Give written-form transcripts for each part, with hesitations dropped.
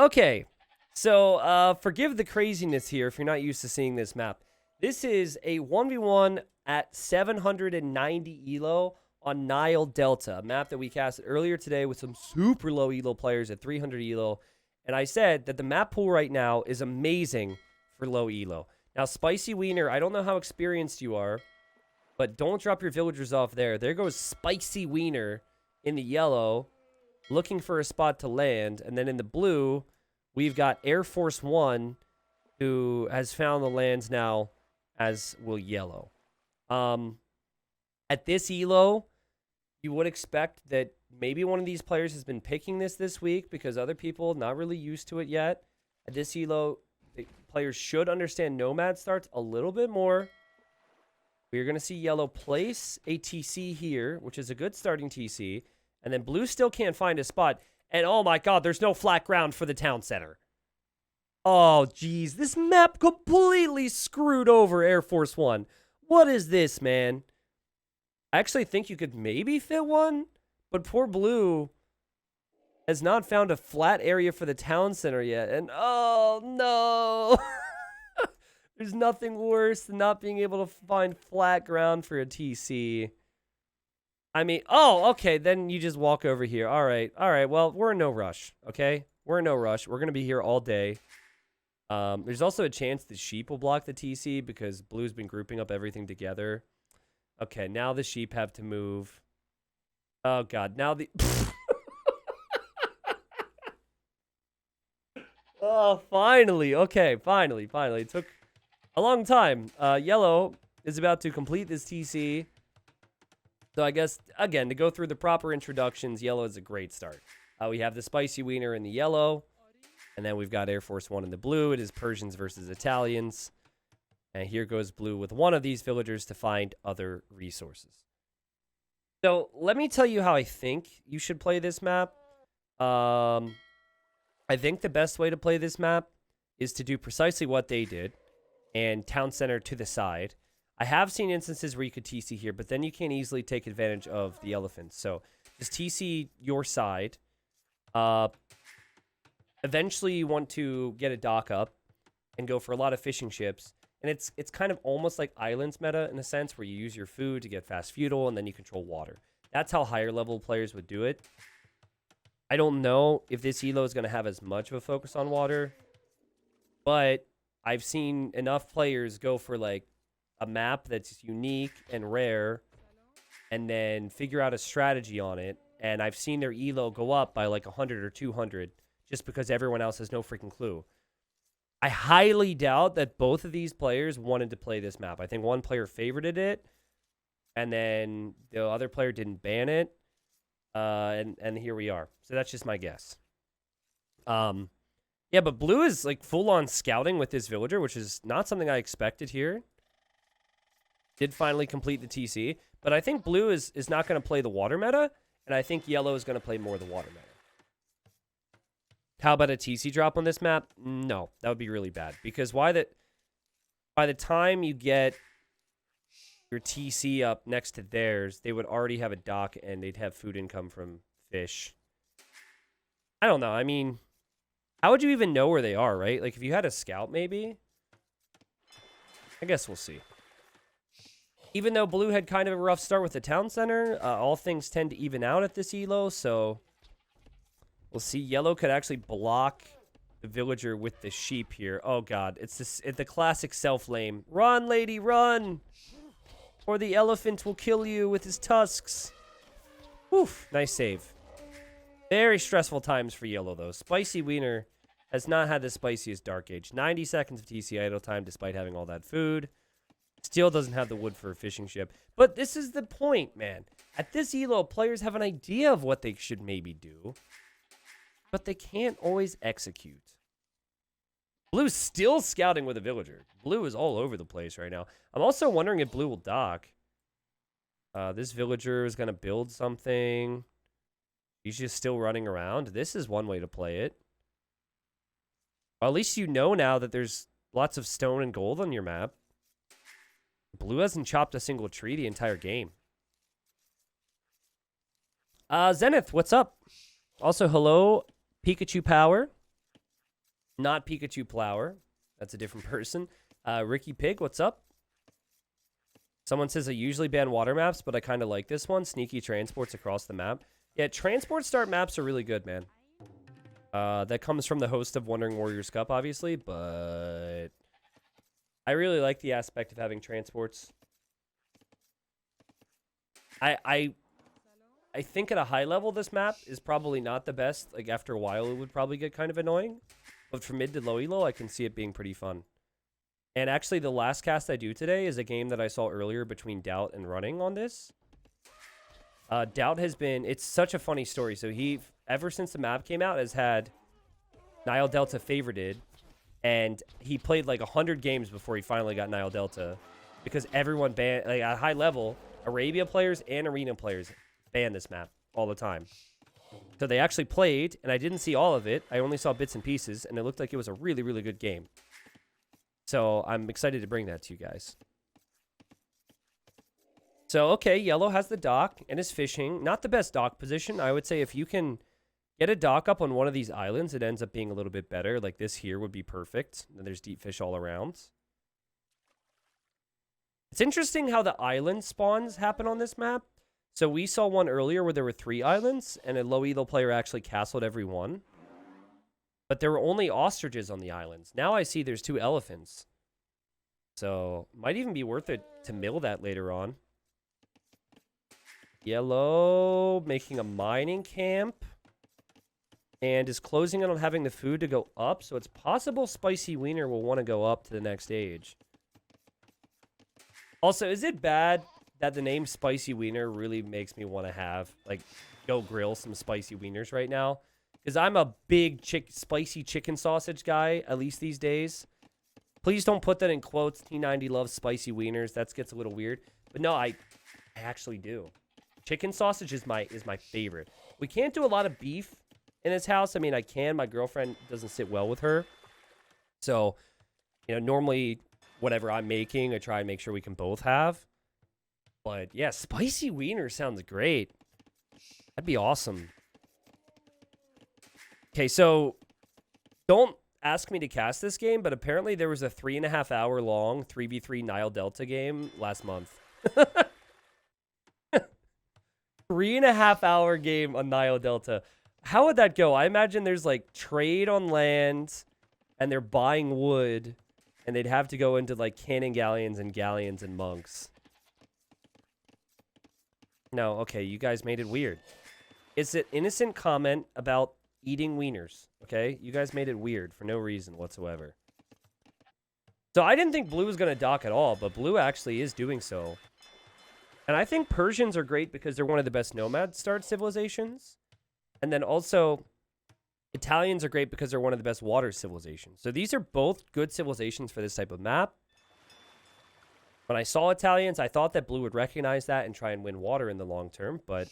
Okay, so forgive the craziness here if you're not used to seeing this map. This is a 1v1 at 790 elo on Nile Delta, a map that we casted earlier today with some super low elo players at 300 elo. And I said that the map pool right now is amazing for low elo. Now, Spicy Wiener, I don't know how experienced you are, but don't drop your villagers off there. There goes Spicy Wiener in the yellow, looking for a spot to land. And then in the blue, we've got Air Force One, who has found the lands now, as will yellow. At this elo, you would expect that maybe one of these players has been picking this week because other people not really used to it yet. At this elo, the players should understand Nomad starts a little bit more. We're going to see yellow place a TC here, which is a good starting TC. And then blue still can't find a spot. And oh my god, there's no flat ground for the town center. Oh, geez. This map completely screwed over Air Force One. What is this, man? I actually think you could maybe fit one, but poor blue has not found a flat area for the town center yet. And oh, no. There's nothing worse than not being able to find flat ground for a TC. I mean, oh, okay, then you just walk over here. All right, well, we're in no rush, okay? We're in no rush. We're going to be here all day. There's also a chance the sheep will block the TC because blue's been grouping up everything together. Okay, now the sheep have to move. Oh, God, now the... Oh, finally. Okay, finally. It took a long time. Yellow is about to complete this TC. So I guess, again, to go through the proper introductions, yellow is a great start. We have the Spicy Wiener in the yellow. And then we've got Air Force One in the blue. It is Persians versus Italians. And here goes blue with one of these villagers to find other resources. So let me tell you how I think you should play this map. I think the best way to play this map is to do precisely what they did and town center to the side. I have seen instances where you could TC here, but then you can't easily take advantage of the elephants. So just TC your side. Eventually you want to get a dock up and go for a lot of fishing ships. And it's kind of almost like Islands meta in a sense where you use your food to get fast feudal and then you control water. That's how higher level players would do it. I don't know if this elo is going to have as much of a focus on water, but I've seen enough players go for like a map that's unique and rare and then figure out a strategy on it. And I've seen their elo go up by like 100 or 200 just because everyone else has no freaking clue. I highly doubt that both of these players wanted to play this map. I think one player favorited it, and then the other player didn't ban it, and here we are. So that's just my guess. Yeah, but blue is like full-on scouting with this villager, which is not something I expected here. Did finally complete the TC, but I think blue is not going to play the water meta, and I think yellow is going to play more the water meta. How about a TC drop on this map? No, that would be really bad. Because by the time you get your TC up next to theirs, they would already have a dock and they'd have food income from fish. I don't know. I mean, how would you even know where they are, right? Like, if you had a scout, maybe? I guess we'll see. Even though blue had kind of a rough start with the town center, all things tend to even out at this elo, so... We'll see. Yellow could actually block the villager with the sheep here. Oh, God. It's the classic self-lame. Run, lady, run! Or the elephant will kill you with his tusks. Oof. Nice save. Very stressful times for yellow, though. Spicy Wiener has not had the spiciest Dark Age. 90 seconds of TC idle time despite having all that food. Still doesn't have the wood for a fishing ship. But this is the point, man. At this elo, players have an idea of what they should maybe do. But they can't always execute. Blue's still scouting with a villager. Blue is all over the place right now. I'm also wondering if blue will dock. This villager is going to build something. He's just still running around. This is one way to play it. Well, at least you know now that there's lots of stone and gold on your map. Blue hasn't chopped a single tree the entire game. Zenith, what's up? Also, hello, Pikachu Power. Not Pikachu Plower. That's a different person. Ricky Pig, what's up? Someone says I usually ban water maps, but I kind of like this one. Sneaky transports across the map. Yeah, transport start maps are really good, man. That comes from the host of Wandering Warriors Cup, obviously, but I really like the aspect of having transports. I think at a high level, this map is probably not the best. Like, after a while, it would probably get kind of annoying. But for mid to low elo, I can see it being pretty fun. And actually, the last cast I do today is a game that I saw earlier between Doubt and Running on this. Doubt has been... It's such a funny story. So he, ever since the map came out, has had Nile Delta favorited. And he played like 100 games before he finally got Nile Delta. Because everyone banned... Like, at high level, Arabia players and Arena players ban this map all the time. So they actually played, and I didn't see all of it. I only saw bits and pieces, and it looked like it was a really, really good game. So I'm excited to bring that to you guys. So, okay, yellow has the dock and is fishing. Not the best dock position. I would say if you can get a dock up on one of these islands, it ends up being a little bit better. Like this here would be perfect. And there's deep fish all around. It's interesting how the island spawns happen on this map. So we saw one earlier where there were 3 islands, and a low elo player actually castled every one. But there were only ostriches on the islands. Now I see there's 2 elephants. So, might even be worth it to mill that later on. Yellow making a mining camp. And is closing in on having the food to go up. So it's possible Spicy Wiener will want to go up to the next stage. Also, is it bad that the name Spicy Wiener really makes me want to have, like, go grill some spicy wieners right now? Because I'm a big spicy chicken sausage guy, at least these days. Please don't put that in quotes. T90 loves spicy wieners. That gets a little weird. But no, I actually do. Chicken sausage is my favorite. We can't do a lot of beef in this house. I mean, I can. My girlfriend doesn't sit well with her. So, you know, normally whatever I'm making, I try and make sure we can both have. But yeah, spicy wiener sounds great. That'd be awesome. Okay, so don't ask me to cast this game, but apparently there was a 3.5 hour long 3v3 Nile Delta game last month. 3.5 hour game on Nile Delta. How would that go? I imagine there's like trade on land and they're buying wood and they'd have to go into like cannon galleons and monks. No, okay, you guys made it weird. It's an innocent comment about eating wieners, okay? You guys made it weird for no reason whatsoever. So I didn't think blue was going to dock at all, but blue actually is doing so. And I think Persians are great because they're one of the best nomad start civilizations. And then also, Italians are great because they're one of the best water civilizations. So these are both good civilizations for this type of map. When I saw Italians, I thought that blue would recognize that and try and win water in the long term, but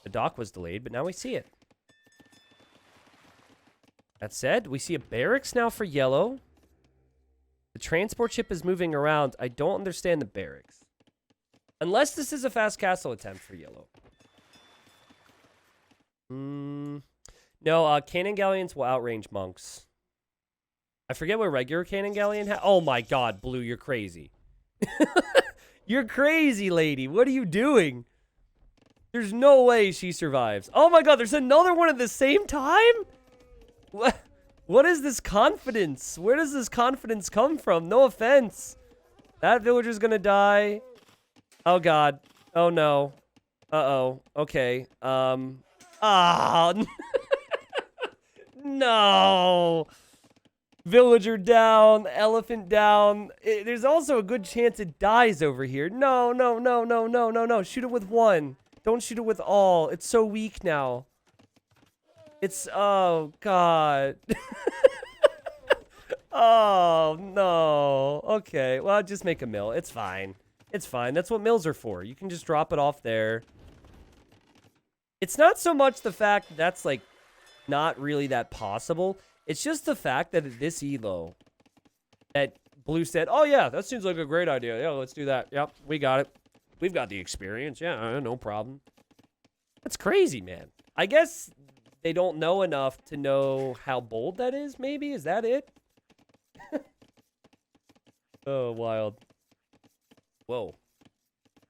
the dock was delayed, but now we see it. That said, we see a barracks now for yellow. The transport ship is moving around. I don't understand the barracks. Unless this is a fast castle attempt for yellow. No, cannon galleons will outrange monks. I forget what regular cannon galleon has. Oh my god, blue, you're crazy. You're crazy, lady. What are you doing? There's no way she survives. Oh my god, there's another one at the same time? What is this confidence? Where does this confidence come from? No offense. That villager's gonna die. Oh god. Oh no. Uh-oh. Okay. No. Villager down. Elephant down. There's also a good chance it dies over here. No, no, no, no, no, no, no. Shoot it with one. Don't shoot it with all. It's so weak now. It's... Oh, God. Oh, no. Okay. Well, just make a mill. It's fine. It's fine. That's what mills are for. You can just drop it off there. It's not so much the fact that that's, like, not really that possible. It's just the fact that at this elo, that blue said, oh, yeah, that seems like a great idea. Yeah, let's do that. Yep, we got it. We've got the experience. Yeah, no problem. That's crazy, man. I guess they don't know enough to know how bold that is, maybe? Is that it? Oh, wild. Whoa.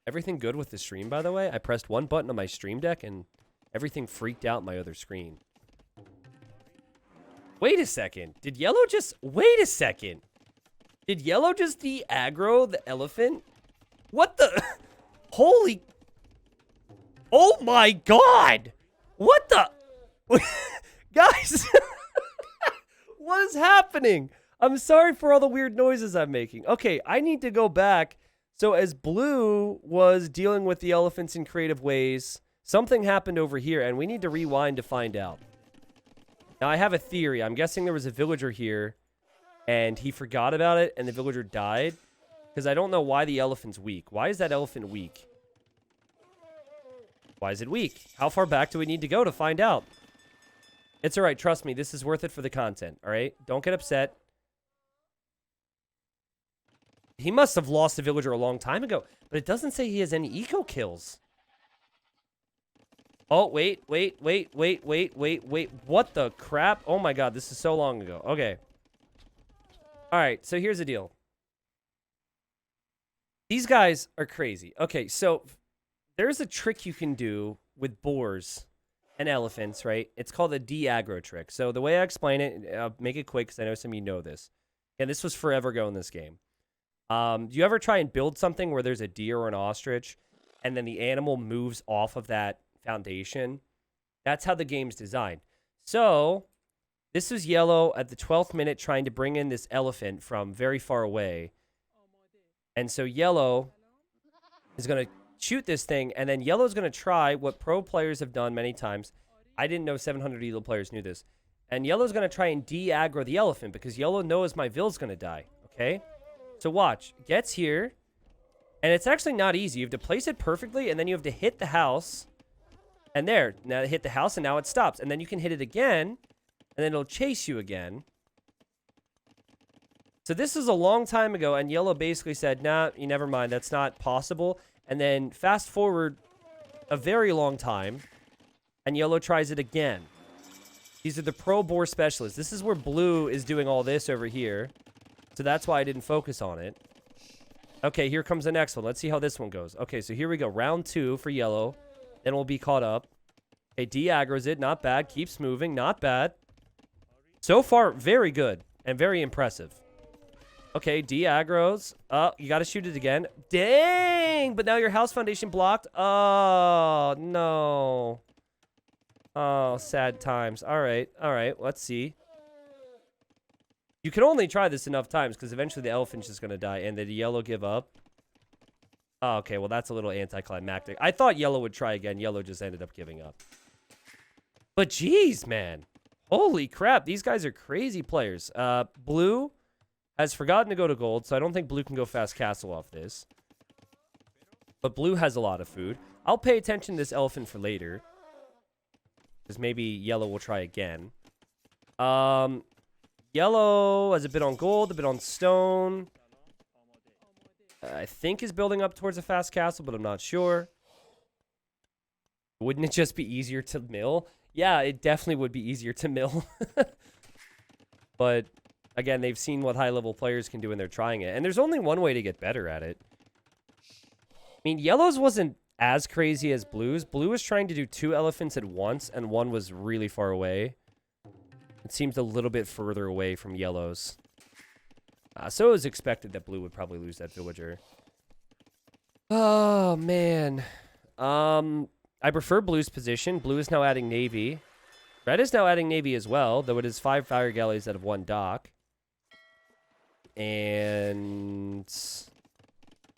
Everything good with the stream, by the way? I pressed one button on my stream deck and everything freaked out my other screen. Wait a second. Did yellow just... Wait a second. Did yellow just de-aggro the elephant? What the... Holy... Oh my god! What the... Guys! What is happening? I'm sorry for all the weird noises I'm making. Okay, I need to go back. So as Blue was dealing with the elephants in creative ways, something happened over here, and we need to rewind to find out. Now, I have a theory. I'm guessing there was a villager here, and he forgot about it, and the villager died. Because I don't know why the elephant's weak. Why is that elephant weak? Why is it weak? How far back do we need to go to find out? It's alright, trust me. This is worth it for the content, alright? Don't get upset. He must have lost the villager a long time ago. But it doesn't say he has any eco kills. Oh, wait. What the crap? Oh my god, this is so long ago. Okay. Alright, so here's the deal. These guys are crazy. Okay, so there's a trick you can do with boars and elephants, right? It's called a de-aggro trick. So the way I explain it, I'll make it quick because I know some of you know this. And this was forever ago in this game. Do you ever try and build something where there's a deer or an ostrich and then the animal moves off of that foundation? That's how the game's designed. So this was yellow at the 12th minute trying to bring in this elephant from very far away. And so yellow is going to shoot this thing, and then yellow's going to try what pro players have done many times. I didn't know 700 ELO players knew this. And yellow's going to try and de-aggro the elephant because yellow knows my Vill's going to die, okay? So watch. Gets here, and it's actually not easy. You have to place it perfectly, and then you have to hit the house. And there. Now it hit the house, and now it stops. And then you can hit it again, and then it'll chase you again. So this is a long time ago, and yellow basically said, nah, you never mind. That's not possible. And then fast forward a very long time, and yellow tries it again. These are the pro boar specialists. This is where blue is doing all this over here. So that's why I didn't focus on it. Okay, here comes the next one. Let's see how this one goes. Okay, so here we go. Round 2 for yellow. Then we'll be caught up. Okay, de-aggro's it. Not bad. Keeps moving. Not bad. So far, very good and very impressive. Okay, de-aggro's. You got to shoot it again. Dang! But now your house foundation blocked. Oh, no. Oh, sad times. All right. Let's see. You can only try this enough times because eventually the elephant's just going to die. And did yellow give up? Oh, okay, well, that's a little anticlimactic. I thought yellow would try again. Yellow just ended up giving up. But geez, man. Holy crap. These guys are crazy players. Blue has forgotten to go to gold, so I don't think blue can go fast castle off this. But blue has a lot of food. I'll pay attention to this elephant for later. Because maybe yellow will try again. Yellow has a bit on gold, a bit on stone. I think is building up towards a fast castle, but I'm not sure. Wouldn't it just be easier to mill? Yeah, it definitely would be easier to mill. But, again, they've seen what high-level players can do when they're trying it. And there's only one way to get better at it. I mean, yellow's wasn't as crazy as blue's. Blue was trying to do 2 elephants at once, and one was really far away. It seems a little bit further away from yellow's. So it was expected that blue would probably lose that villager. Oh, man. I prefer blue's position. Blue is now adding navy. Red is now adding navy as well, though it is 5 fire galleys out of 1 dock. And,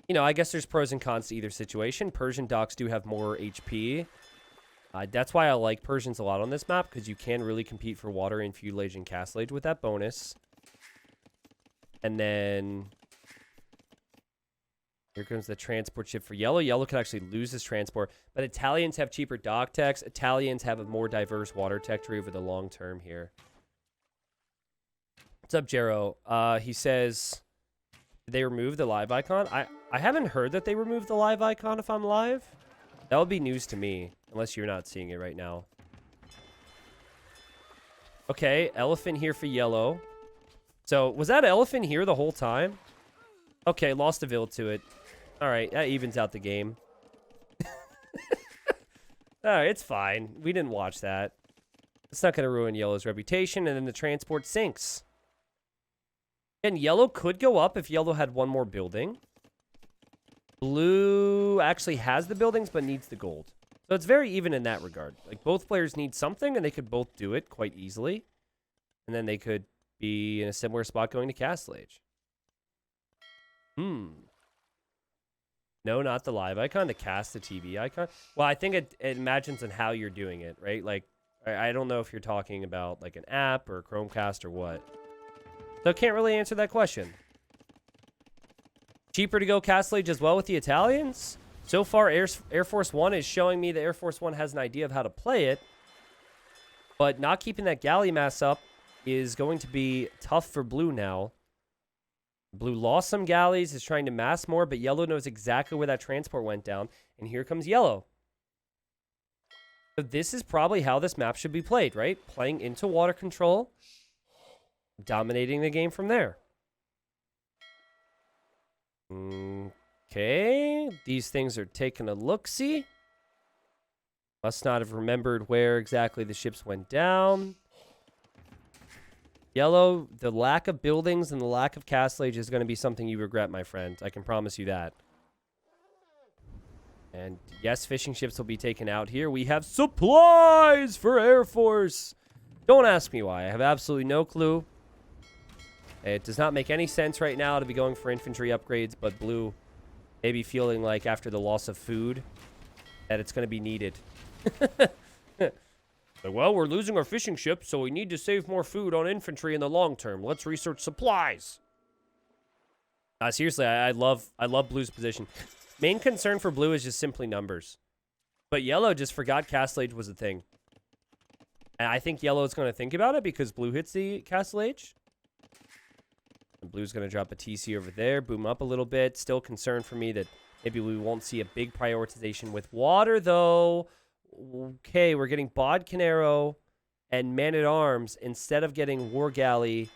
you know, I guess there's pros and cons to either situation. Persian docks do have more HP. That's why I like Persians a lot on this map, because you can really compete for water in Feudal Age and Castle Age with that bonus. And then here comes the transport ship for yellow. Yellow can actually lose his transport, but Italians have cheaper dock techs. Italians have a more diverse water tech tree over the long term here. What's up, Jero? He says, did they remove the live icon? I haven't heard that they removed the live icon if I'm live. That would be news to me, unless you're not seeing it right now. Okay, elephant here for yellow. So, was that elephant here the whole time? Okay, lost a vill to it. All right, that evens out the game. All right, it's fine. We didn't watch that. It's not going to ruin yellow's reputation, and then the transport sinks. And yellow could go up if yellow had one more building. Blue actually has the buildings, but needs the gold. So it's very even in that regard. Like, both players need something, and they could both do it quite easily. And then they could be in a similar spot going to Castle Age. No, not the live icon. The cast the TV icon. Well, I think it imagines on how you're doing it, right? Like, I don't know if you're talking about like an app or a Chromecast or what. So I can't really answer that question. Cheaper to go Castle Age as well with the Italians? So far, Air Force One is showing me that Air Force One has an idea of how to play it. But not keeping that galley mass up is going to be tough for Blue now. Blue lost some galleys, is trying to mass more, but yellow knows exactly where that transport went down. And here comes yellow. So this is probably how this map should be played, right? Playing into water control, dominating the game from there. Okay, these things are taking a look-see. Must not have remembered where exactly the ships went down. Yellow, the lack of buildings and the lack of Castle Age is going to be something you regret, my friend. I can promise you that. And yes, fishing ships will be taken out here. We have supplies for Air Force. Don't ask me why. I have absolutely no clue. It does not make any sense right now to be going for infantry upgrades, but Blue may be feeling like after the loss of food that it's going to be needed. Well, we're losing our fishing ships, so we need to save more food on infantry in the long term. Let's research supplies. Seriously, I love Blue's position. Main concern for Blue is just simply numbers. But Yellow just forgot Castle Age was a thing. And I think Yellow is going to think about it because Blue hits the Castle Age. And Blue's going to drop a TC over there, boom up a little bit. Still concerned for me that maybe we won't see a big prioritization with water, though. Okay, we're getting Bodcanero and Man-at-Arms instead of getting War Galley.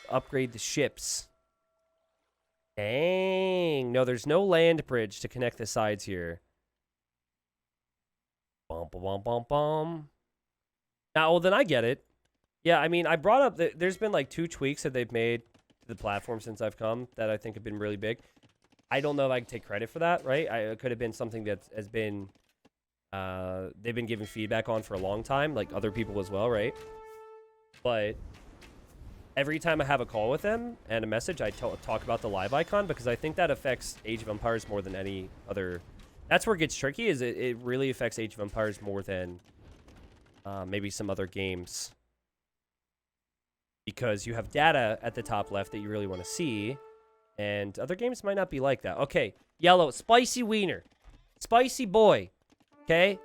Upgrade the ships. Dang. No, there's no land bridge to connect the sides here. Bum, bum, bum, bum. Now, well, then I get it. Yeah, I mean, I brought up that there's been like 2 tweaks that they've made to the platform since I've come that I think have been really big. I don't know if I can take credit for that, right? It could have been something that has been... they've been giving feedback on for a long time, like other people as well, right? But every time I have a call with them and a message, I talk about the live icon because I think that affects Age of Empires more than any other. That's where it gets tricky, is it really affects Age of Empires more than maybe some other games. Because you have data at the top left that you really want to see, and other games might not be like that. Okay, Yellow, spicy wiener. Spicy boy. Okay?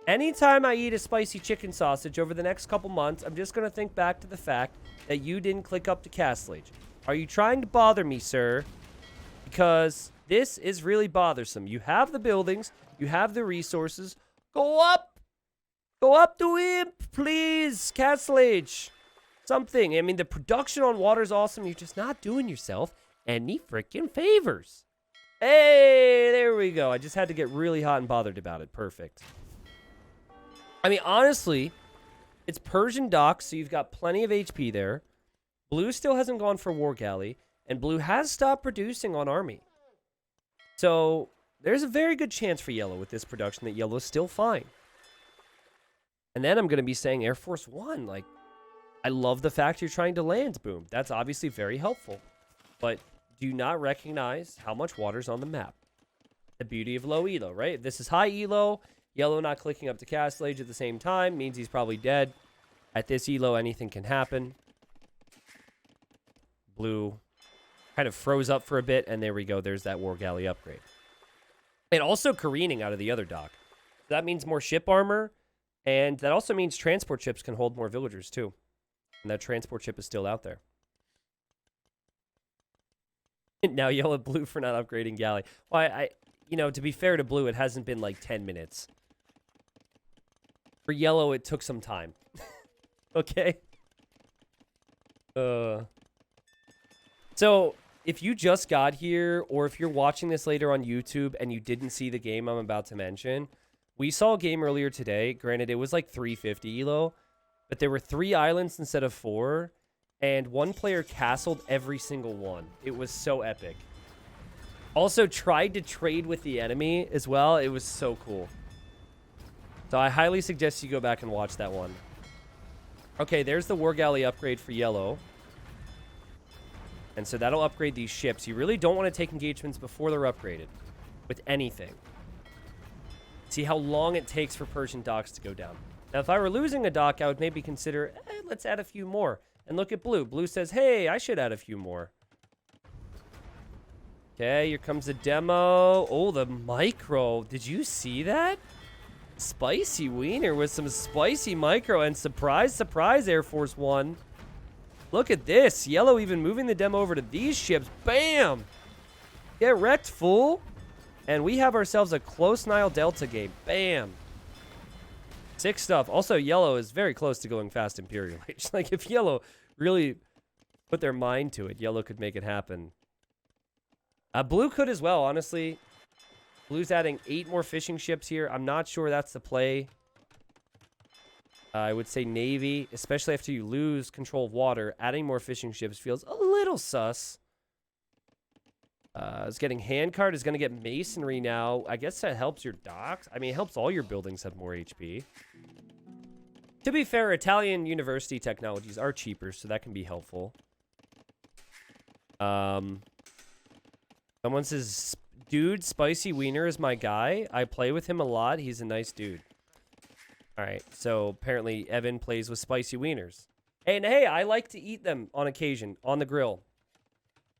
Anytime I eat a spicy chicken sausage over the next couple months, I'm just going to think back to the fact that you didn't click up to Castle Age. Are you trying to bother me, sir? Because this is really bothersome. You have the buildings. You have the resources. Go up. Go up to Imp, please. Castle Age. Something. I mean, the production on water is awesome. You're just not doing yourself any freaking favors. Hey, there we go. I just had to get really hot and bothered about it. Perfect. I mean, honestly, it's Persian docks, so you've got plenty of HP there. Blue still hasn't gone for War Galley, and Blue has stopped producing on Army. So there's a very good chance for Yellow with this production that Yellow's still fine. And then I'm going to be saying Air Force One. Like, I love the fact you're trying to land, boom. That's obviously very helpful. But do not recognize how much water's on the map. The beauty of low elo, right? If this is high elo, Yellow not clicking up to Castle Age at the same time means he's probably dead. At this elo, anything can happen. Blue kind of froze up for a bit, and there we go. There's that War Galley upgrade. And also careening out of the other dock. That means more ship armor, and that also means transport ships can hold more villagers, too. And that transport ship is still out there. Now yell at Blue for not upgrading Galley. Well, you know, to be fair to Blue, it hasn't been like 10 minutes. For Yellow, it took some time. Okay. So if you just got here, or if you're watching this later on YouTube and you didn't see the game I'm about to mention, we saw a game earlier today. Granted, it was like 350 elo, but there were 3 islands instead of 4, and one player castled every single one. It was so epic. Also tried to trade with the enemy as well. It was so cool. So I highly suggest you go back and watch that one. Okay, there's the War Galley upgrade for yellow. And so that'll upgrade these ships. You really don't want to take engagements before they're upgraded with anything. See how long it takes for Persian docks to go down. Now, if I were losing a dock, I would maybe consider, let's add a few more. And look at Blue. Blue says, hey, I should add a few more. Okay, here comes the demo. Oh, the micro. Did you see that? Spicy wiener with some spicy micro. And surprise, surprise, Air Force One. Look at this. Yellow even moving the demo over to these ships. Bam! Get wrecked, fool. And we have ourselves a close Nile Delta game. Bam. Sick stuff. Also, yellow is very close to going fast Imperial Age. Like, if yellow really put their mind to it, yellow could make it happen. Blue could as well, honestly. Blue's adding 8 more fishing ships here. I'm not sure that's the play. I would say Navy, especially after you lose control of water. Adding more fishing ships feels a little sus. It's getting handcart. Is going to get masonry now. I guess that helps your docks. I mean, it helps all your buildings have more HP. To be fair, Italian university technologies are cheaper, so that can be helpful. Someone says, dude, Spicy Wiener is my guy. I play with him a lot. He's a nice dude. All right, so apparently Evan plays with spicy wieners. And hey, I like to eat them on occasion on the grill,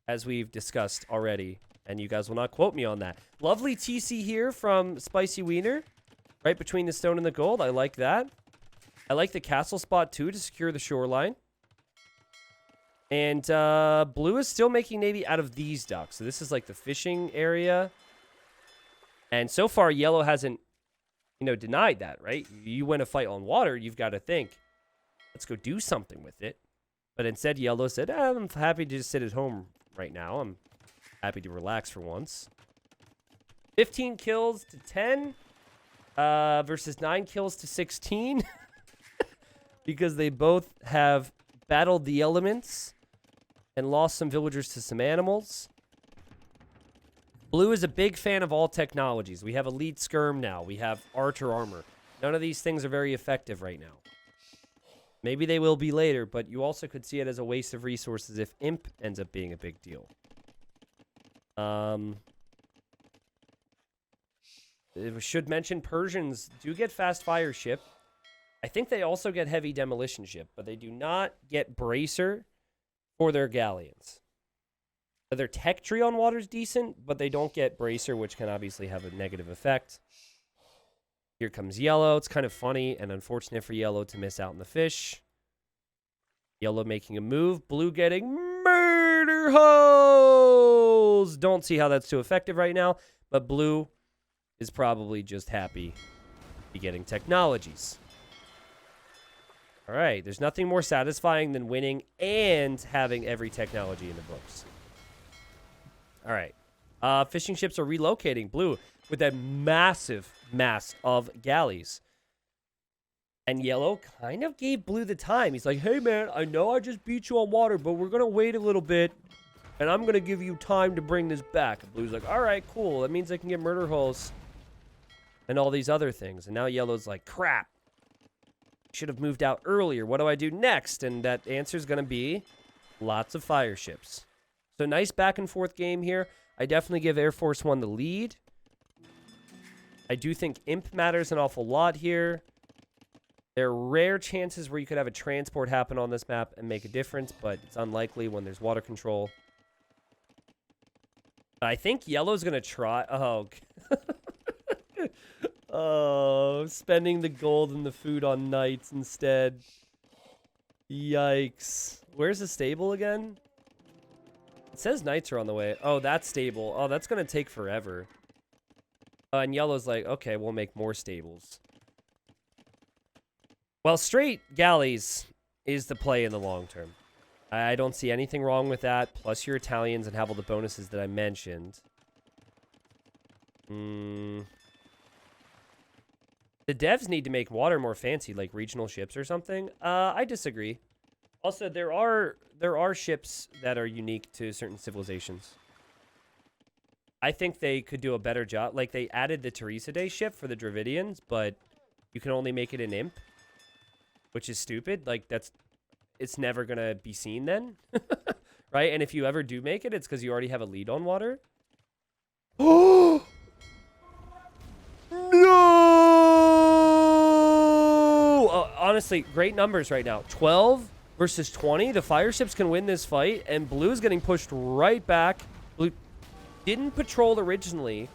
as we've discussed already, and you guys will not quote me on that. Lovely TC here from Spicy Wiener, right between the stone and the gold. I like that. I like the castle spot, too, to secure the shoreline. And Blue is still making Navy out of these docks. So this is like the fishing area. And so far, Yellow hasn't, denied that, right? You win a fight on water, you've got to think, let's go do something with it. But instead, Yellow said, I'm happy to just sit at home right now. I'm happy to relax for once. 15 kills to 10 versus 9 kills to 16. Because they both have battled the elements and lost some villagers to some animals. Blue is a big fan of all technologies. We have Elite Skirm now. We have Archer Armor. None of these things are very effective right now. Maybe they will be later, but you also could see it as a waste of resources if Imp ends up being a big deal. We should mention Persians do get fast fire ship. I think they also get heavy demolition ship, but they do not get bracer for their galleons. Their tech tree on water is decent, but they don't get bracer, which can obviously have a negative effect. Here comes Yellow. It's kind of funny and unfortunate for Yellow to miss out on the fish. Yellow making a move. Blue getting murder holes. Don't see how that's too effective right now, but Blue is probably just happy to be getting technologies. All right, there's nothing more satisfying than winning and having every technology in the books. All right. Fishing ships are relocating. Blue with that massive mass of galleys. And Yellow kind of gave Blue the time. He's like, hey, man, I know I just beat you on water, but we're going to wait a little bit, and I'm going to give you time to bring this back. And Blue's like, all right, cool. That means I can get murder holes and all these other things. And now Yellow's like, crap. Should have moved out earlier. What do I do next? And that answer is going to be lots of fire ships. So nice back and forth game here. I definitely give Air Force One the lead. I do think Imp matters an awful lot here. There are rare chances where you could have a transport happen on this map and make a difference, but it's unlikely when there's water control. I think Yellow's going to try... Oh. Oh, spending the gold and the food on knights instead. Yikes. Where's the stable again? It says knights are on the way. Oh, that's stable. Oh, that's going to take forever. And Yellow's like, okay, we'll make more stables. Well, straight galleys is the play in the long term. I don't see anything wrong with that. Plus your Italians and have all the bonuses that I mentioned. The devs need to make water more fancy, like regional ships or something. I disagree. Also, there are ships that are unique to certain civilizations. I think they could do a better job. Like, they added the Teresa Day ship for the Dravidians, but you can only make it an imp, which is stupid. Like, it's never going to be seen then, right? And if you ever do make it, it's because you already have a lead on water. Oh! No! Honestly, great numbers right now. 12 versus 20. The fire ships can win this fight, and blue is getting pushed right back. Blue didn't patrol originally,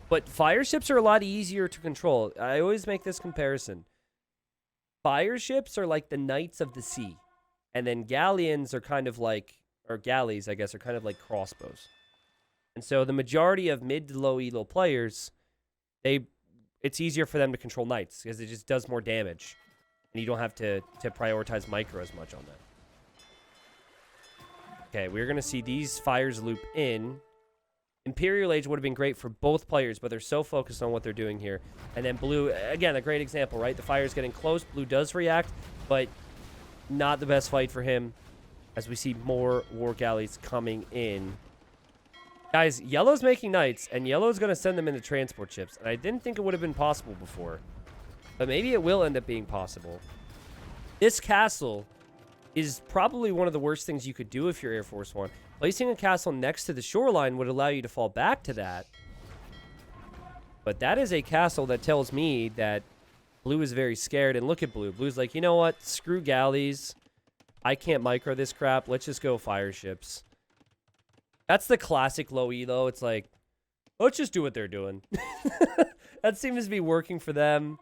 but fire ships are a lot easier to control. I always make this comparison. Fire ships are like the knights of the sea, and then galleons are kind of like, or galleys, I guess, are kind of like crossbows. And so the majority of mid to low elo players, it's easier for them to control knights because it just does more damage, and you don't have to prioritize micro as much on that. Okay, we're gonna see these fires loop in. Imperial Age would have been great for both players, but they're so focused on what they're doing here. And then blue, again, a great example, right? The fire's getting close. Blue does react, but not the best fight for him as we see more war galleys coming in. Guys, yellow's making knights, and yellow's going to send them into transport ships. And I didn't think it would have been possible before, but maybe it will end up being possible. This castle is probably one of the worst things you could do if you're Air Force One. Placing a castle next to the shoreline would allow you to fall back to that. But that is a castle that tells me that blue is very scared. And look at blue. Blue's like, you know what? Screw galleys. I can't micro this crap. Let's just go fire ships. That's the classic low elo. It's like, let's just do what they're doing. That seems to be working for them.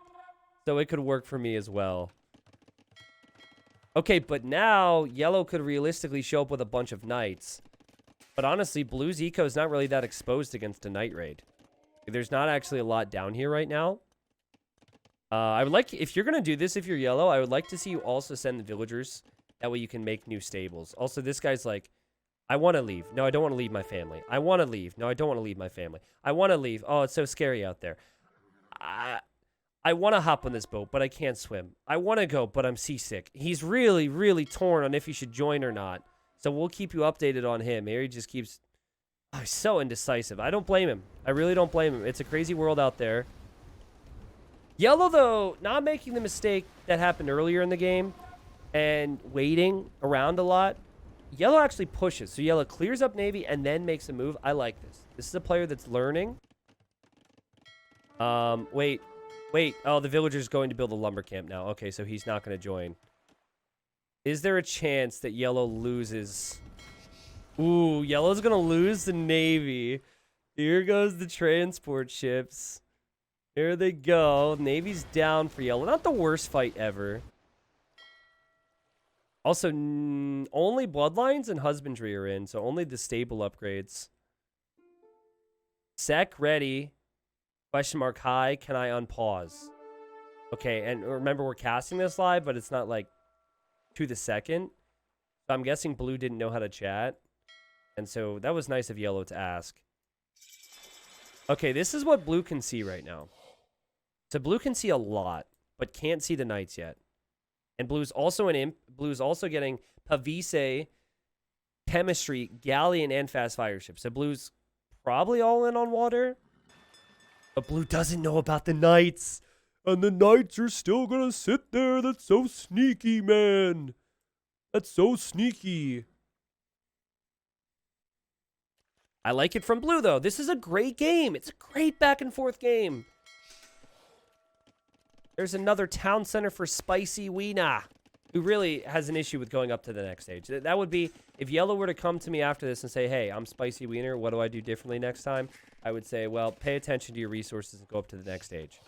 So it could work for me as well. Okay, but now yellow could realistically show up with a bunch of knights. But honestly, blue's eco is not really that exposed against a knight raid. There's not actually a lot down here right now. I would like, if you're going to do this, if you're yellow, I would like to see you also send the villagers. That way you can make new stables. Also, this guy's like, I want to leave. No, I don't want to leave my family. I want to leave. No, I don't want to leave my family. I want to leave. Oh, it's so scary out there. I want to hop on this boat, but I can't swim. I want to go, but I'm seasick. He's really, really torn on if he should join or not. So we'll keep you updated on him. Here he just keeps... Oh, he's so indecisive. I don't blame him. I really don't blame him. It's a crazy world out there. Yellow, though, not making the mistake that happened earlier in the game and waiting around a lot. Yellow actually pushes. So yellow clears up Navy and then makes a move. I like this. This is a player that's learning. Wait. Oh, the villager's going to build a lumber camp now. Okay, so he's not going to join. Is there a chance that yellow loses? Ooh, yellow's going to lose the Navy. Here goes the transport ships. Here they go. Navy's down for yellow. Not the worst fight ever. Also, only bloodlines and husbandry are in, so only the stable upgrades. Sec ready. Question mark high. Can I unpause? Okay, and remember we're casting this live, but it's not like to the second. So I'm guessing blue didn't know how to chat. And so that was nice of yellow to ask. Okay, this is what blue can see right now. So blue can see a lot, but can't see the knights yet. And blue's also an imp. Blue's also getting Pavise, chemistry, galleon, and fast fire ship. So blue's probably all in on water. But blue doesn't know about the knights. And the knights are still gonna sit there. That's so sneaky, man. That's so sneaky. I like it from blue, though. This is a great game. It's a great back and forth game. There's another town center for Spicy Weena, who really has an issue with going up to the next stage. That would be, if yellow were to come to me after this and say, hey, I'm Spicy Wiener, what do I do differently next time? I would say, well, pay attention to your resources and go up to the next stage.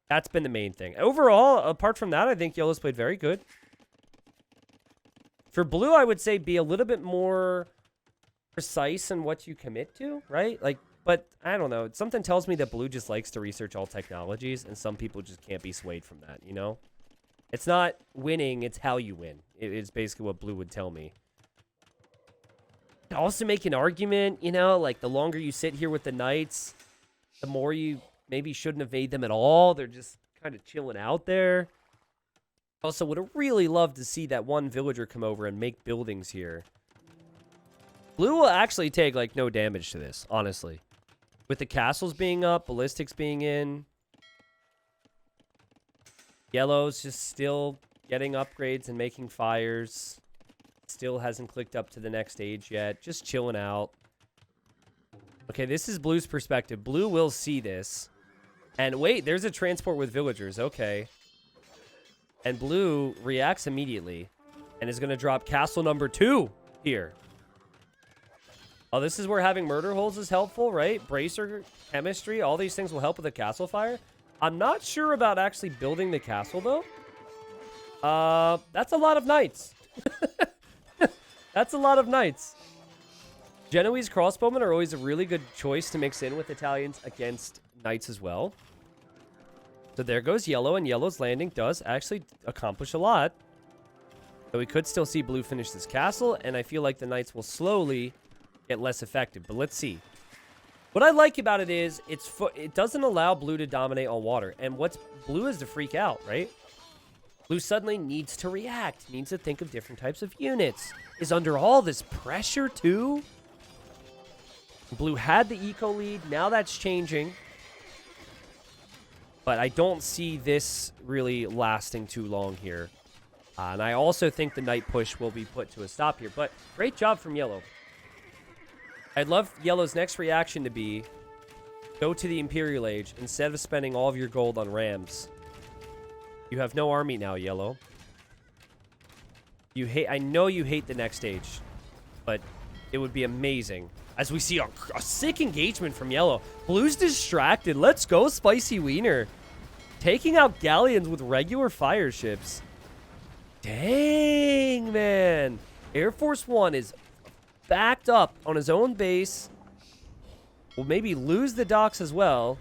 That's been the main thing. Overall, apart from that, I think yellow's played very good. For blue, I would say be a little bit more precise in what you commit to, right? Like, but I don't know. Something tells me that blue just likes to research all technologies, and some people just can't be swayed from that, you know? It's not winning, it's how you win. It's basically what blue would tell me. I also make an argument, you know, like the longer you sit here with the knights, the more you maybe shouldn't evade them at all. They're just kind of chilling out there. Also, would have really loved to see that one villager come over and make buildings here. Blue will actually take, like, no damage to this, honestly. With the castles being up, ballistics being in. Yellow's just still getting upgrades and making fires. Still hasn't clicked up to the next stage yet. Just chilling out. Okay, this is Blue's perspective. Blue will see this. And wait, there's a transport with villagers. Okay. And Blue reacts immediately. And is going to drop castle number 2 here. Oh, this is where having murder holes is helpful, right? Bracer, chemistry, all these things will help with the castle fire. I'm not sure about actually building the castle, though. That's a lot of knights. That's a lot of knights. Genoese crossbowmen are always a really good choice to mix in with Italians against knights as well. So there goes yellow, and yellow's landing does actually accomplish a lot. So we could still see blue finish this castle, and I feel like the knights will slowly get less effective. But let's see. What I like about it is it doesn't allow blue to dominate on water. And what's blue is to freak out, right? Blue suddenly needs to react, needs to think of different types of units. Is under all this pressure too. Blue had the eco lead. Now that's changing. But I don't see this really lasting too long here. And I also think the knight push will be put to a stop here. But great job from yellow. I'd love yellow's next reaction to be go to the Imperial Age instead of spending all of your gold on rams. You have no army now, yellow. I know you hate the next stage, but it would be amazing. As we see a sick engagement from yellow. Blue's distracted. Let's go, Spicy Wiener. Taking out galleons with regular fire ships. Dang, man. Air Force One is backed up on his own base. Will maybe lose the docks as well.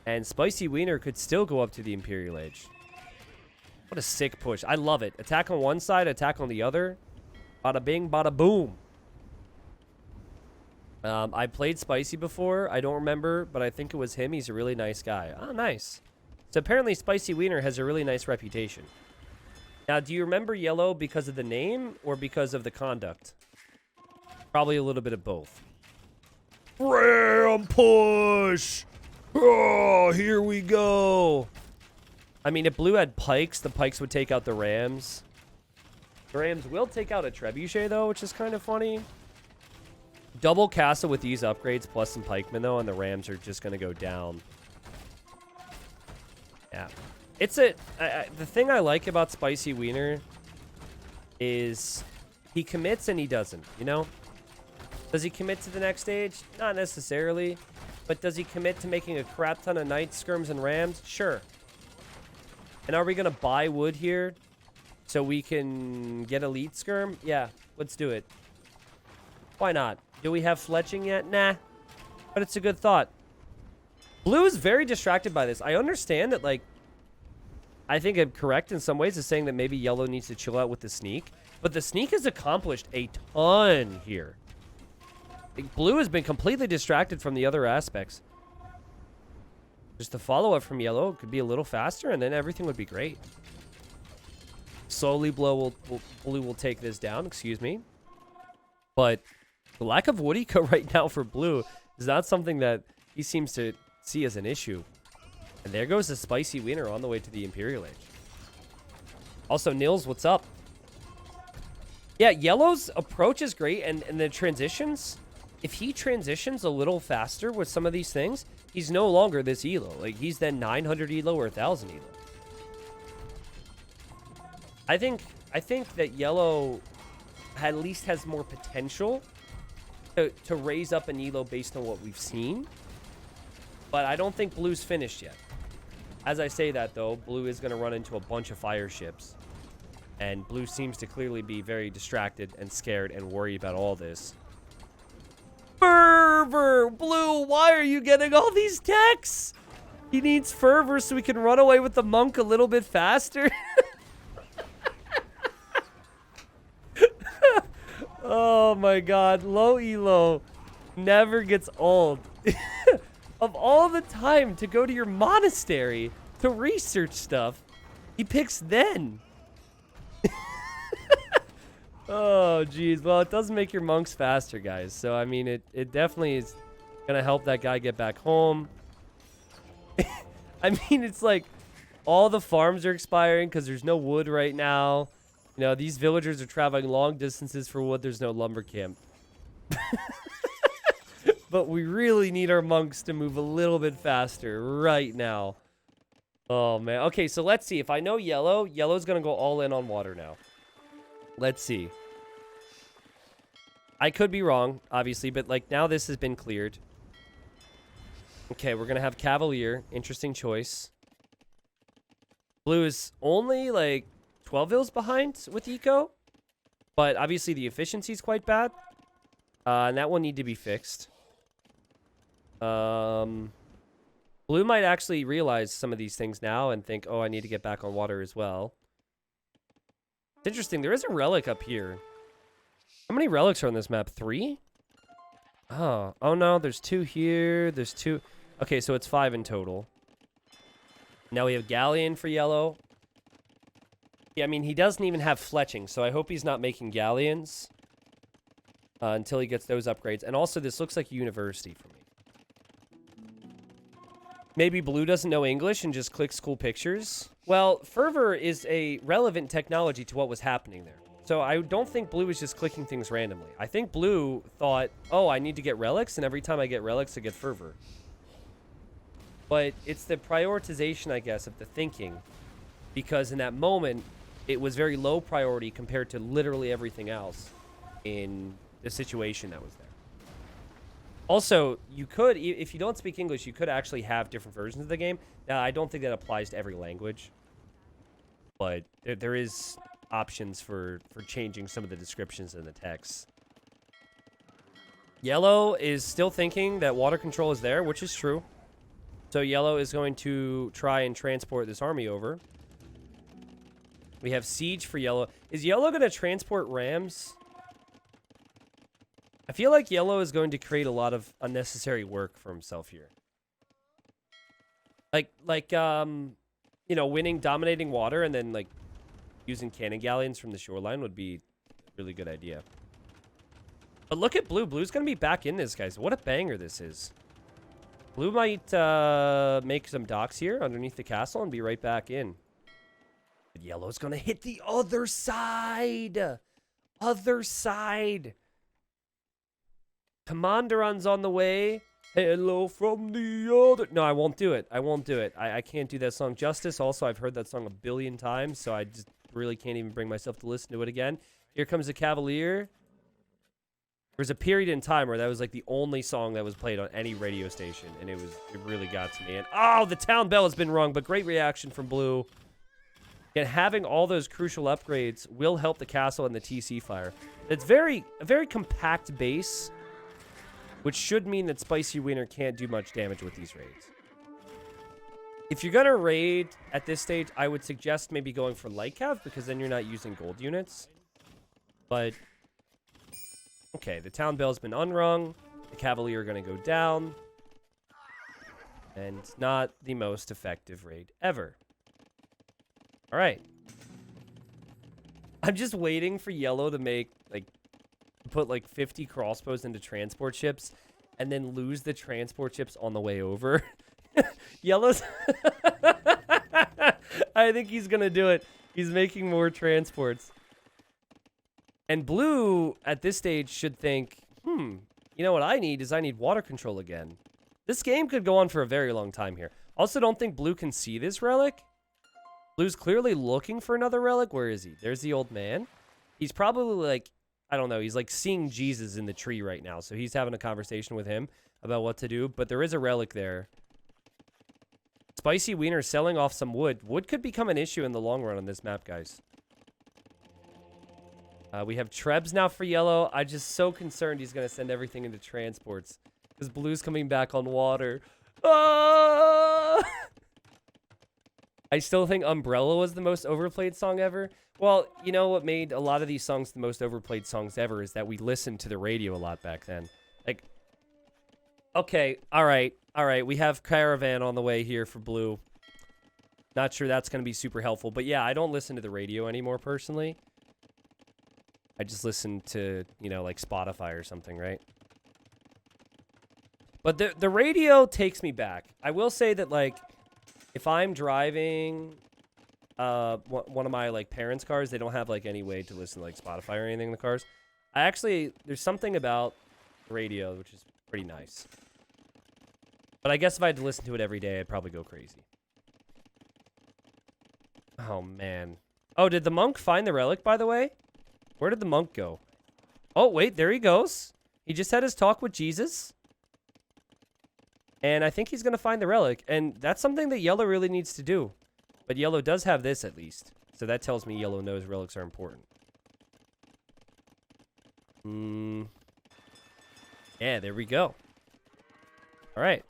And Spicy Wiener could still go up to the Imperial Age. What a sick push. I love it. Attack on one side, attack on the other. Bada bing, bada boom. I played Spicy before. I don't remember, but I think it was him. He's a really nice guy. Oh, nice. So apparently Spicy Wiener has a really nice reputation. Now, do you remember yellow because of the name or because of the conduct? Probably a little bit of both. Ram push! Oh, here we go. I mean, if blue had pikes, the pikes would take out the rams. The rams will take out a trebuchet, though, which is kind of funny. Double castle with these upgrades plus some pikemen, though, and the rams are just going to go down. Yeah. It's the thing I like about Spicy Wiener is he commits and he doesn't, you know? Does he commit to the next stage? Not necessarily. But does he commit to making a crap ton of knights, skirms, and rams? Sure. And are we going to buy wood here so we can get elite skirm? Yeah, let's do it. Why not? Do we have fletching yet? Nah. But it's a good thought. Blue is very distracted by this. I understand that, like, I think I'm correct in some ways is saying that maybe yellow needs to chill out with the sneak. But the sneak has accomplished a ton here. Blue has been completely distracted from the other aspects. Just the follow-up from yellow could be a little faster, and then everything would be great. Slowly, blue will take this down. Excuse me. But the lack of wood eco right now for blue is not something that he seems to see as an issue. And there goes the Spicy Wiener on the way to the Imperial Age. Also, Nils, what's up? Yeah, yellow's approach is great, and the transitions... If he transitions a little faster with some of these things, he's no longer this elo. Like, he's then 900 elo or 1,000 elo. I think that yellow at least has more potential to raise up an elo based on what we've seen. But I don't think blue's finished yet. As I say that, though, blue is going to run into a bunch of fire ships. And blue seems to clearly be very distracted and scared and worried about all this. Fervor! Blue, why are you getting all these techs? He needs fervor so we can run away with the monk a little bit faster. Oh my god. Low elo never gets old. Of all the time to go to your monastery to research stuff, he picks then. Oh, geez. Well, it does make your monks faster, guys. So, I mean, it definitely is going to help that guy get back home. I mean, it's like all the farms are expiring because there's no wood right now. You know, these villagers are traveling long distances for wood. There's no lumber camp. But we really need our monks to move a little bit faster right now. Oh, man. Okay, so let's see. If I know yellow, yellow's going to go all in on water now. Let's see. I could be wrong, obviously, but like now this has been cleared. Okay, we're going to have Cavalier. Interesting choice. Blue is only like 12 vills behind with Eco, but obviously the efficiency is quite bad. And that will need to be fixed. Blue might actually realize some of these things now and think, oh, I need to get back on water as well. It's interesting. There is a relic up here. How many relics are on this map? 3? Oh no. There's 2 here. There's 2. Okay, so it's 5 in total. Now we have Galleon for yellow. Yeah, I mean, he doesn't even have fletching, so I hope he's not making galleons until he gets those upgrades. And also, this looks like university for me. Maybe Blue doesn't know English and just clicks cool pictures. Well, fervor is a relevant technology to what was happening there. So I don't think Blue is just clicking things randomly. I think Blue thought, oh, I need to get relics, and every time I get relics, I get fervor. But it's the prioritization, I guess, of the thinking. Because in that moment, it was very low priority compared to literally everything else in the situation that was there. Also, you could, if you don't speak English, you could actually have different versions of the game. Now, I don't think that applies to every language. But there is options for changing some of the descriptions in the text. Yellow is still thinking that water control is there, which is true. So Yellow is going to try and transport this army over. We have siege for Yellow. Is Yellow going to transport rams? I feel like Yellow is going to create a lot of unnecessary work for himself here. Like you know, dominating water and then like using cannon galleons from the shoreline would be a really good idea. But look at Blue. Blue's going to be back in this, guys. What a banger this is. Blue might make some docks here underneath the castle and be right back in. But Yellow's going to hit the other side. Other side. Commanderon's on the way. Hello from the other... No, I won't do it. I won't do it. I can't do that song justice. Also, I've heard that song a billion times, so I just really can't even bring myself to listen to it again. Here comes the Cavalier. There was a period in time where that was like the only song that was played on any radio station, and it really got to me. And oh, the town bell has been rung, but great reaction from Blue. And having all those crucial upgrades will help the castle and the TC fire. It's a very compact base, which should mean that Spicy Wiener can't do much damage with these raids. If you're going to raid at this stage, I would suggest maybe going for Light Cav, because then you're not using gold units. But, okay, the town bell's been unrung. The Cavalier are going to go down. And it's not the most effective raid ever. All right. I'm just waiting for Yellow to make, like, put like 50 crossbows into transport ships and then lose the transport ships on the way over. Yellow's I think he's gonna do it. He's making more transports. And Blue at this stage should think, you know what I need water control again. This game could go on for a very long time here. Also, don't think Blue can see this relic. Blue's clearly looking for another relic. Where is he? There's the old man. He's probably like, I don't know. He's like seeing Jesus in the tree right now. So he's having a conversation with him about what to do. But there is a relic there. Spicy Wiener selling off some wood. Wood could become an issue in the long run on this map, guys. We have Trebs now for Yellow. I'm just so concerned he's going to send everything into transports. Because Blue's coming back on water. I still think Umbrella was the most overplayed song ever. Well, you know what made a lot of these songs the most overplayed songs ever is that we listened to the radio a lot back then. Like, okay, all right. We have Caravan on the way here for Blue. Not sure that's going to be super helpful. But yeah, I don't listen to the radio anymore personally. I just listen to, you know, like Spotify or something, right? But the radio takes me back. I will say that, like, if I'm driving one of my, like, parents' cars, they don't have, like, any way to listen to, like, Spotify or anything in the cars. There's something about radio which is pretty nice. But I guess if I had to listen to it every day, I'd probably go crazy. Oh, man. Oh, did the monk find the relic, by the way? Where did the monk go? Oh, wait, there he goes. He just had his talk with Jesus. And I think he's going to find the relic. And that's something that Yellow really needs to do. But Yellow does have this, at least. So that tells me Yellow knows relics are important. Yeah, there we go. All right.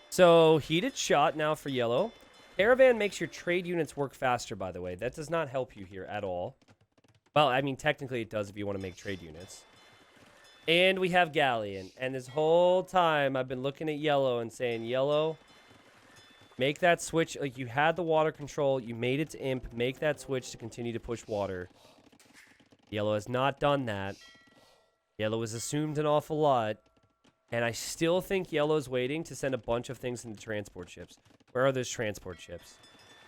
So, heated shot now for Yellow. Caravan makes your trade units work faster, by the way. That does not help you here at all. Well, I mean, technically it does if you want to make trade units. And we have Galleon. And this whole time, I've been looking at Yellow and saying, Yellow, make that switch. Like, you had the water control. You made it to Imp. Make that switch to continue to push water. Yellow has not done that. Yellow has assumed an awful lot. And I still think Yellow's waiting to send a bunch of things into transport ships. Where are those transport ships?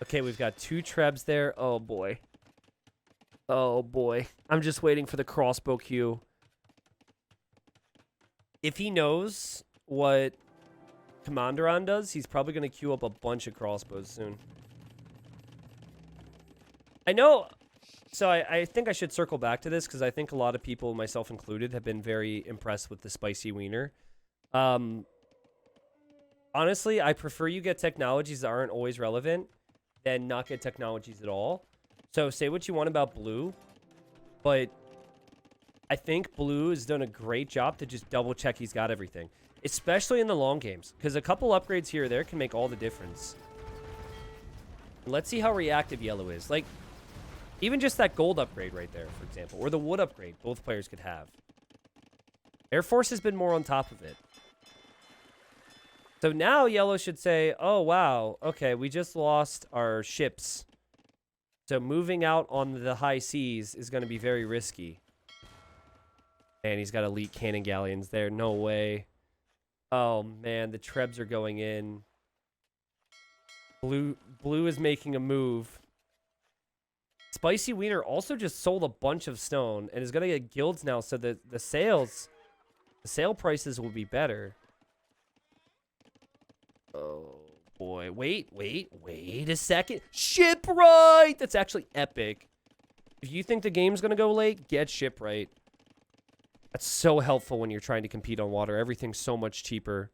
Okay, we've got 2 Trebs there. Oh, boy. Oh, boy. I'm just waiting for the crossbow queue. If he knows what Commanderon does, he's probably going to queue up a bunch of crossbows soon. I know... So I think I should circle back to this, because I think a lot of people, myself included, have been very impressed with the spicy wiener. Honestly, I prefer you get technologies that aren't always relevant than not get technologies at all. So say what you want about Blue, but I think Blue has done a great job to just double check he's got everything, especially in the long games, because a couple upgrades here or there can make all the difference. Let's see how reactive Yellow is. Like, even just that gold upgrade right there, for example, or the wood upgrade both players could have. Air Force has been more on top of it. So now Yellow should say, oh, wow, okay, we just lost our ships. So moving out on the high seas is going to be very risky. And he's got elite cannon galleons there. No way. Oh, man, the Trebs are going in. Blue is making a move. Spicy Wiener also just sold a bunch of stone and is going to get guilds now, so the sale prices will be better. Oh, boy. Wait a second. Shipwright! That's actually epic. If you think the game's going to go late, get Shipwright. That's so helpful when you're trying to compete on water. Everything's so much cheaper.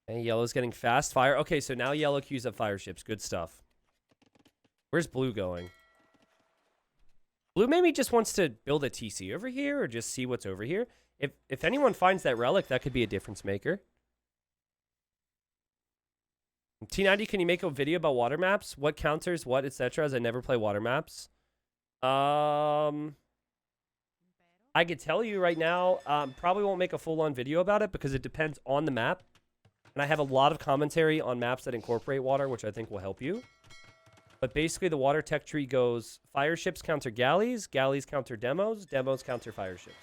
And Yellow's getting fast fire. Okay, so now Yellow queues up fire ships. Good stuff. Where's Blue going? Blue maybe just wants to build a TC over here or just see what's over here. If anyone finds that relic, that could be a difference maker. T90, can you make a video about water maps? What counters, what, etc. as I never play water maps? I could tell you right now, probably won't make a full-on video about it because it depends on the map. And I have a lot of commentary on maps that incorporate water, which I think will help you. But basically, the water tech tree goes fire ships counter galleys, galleys counter demos, demos counter fire ships.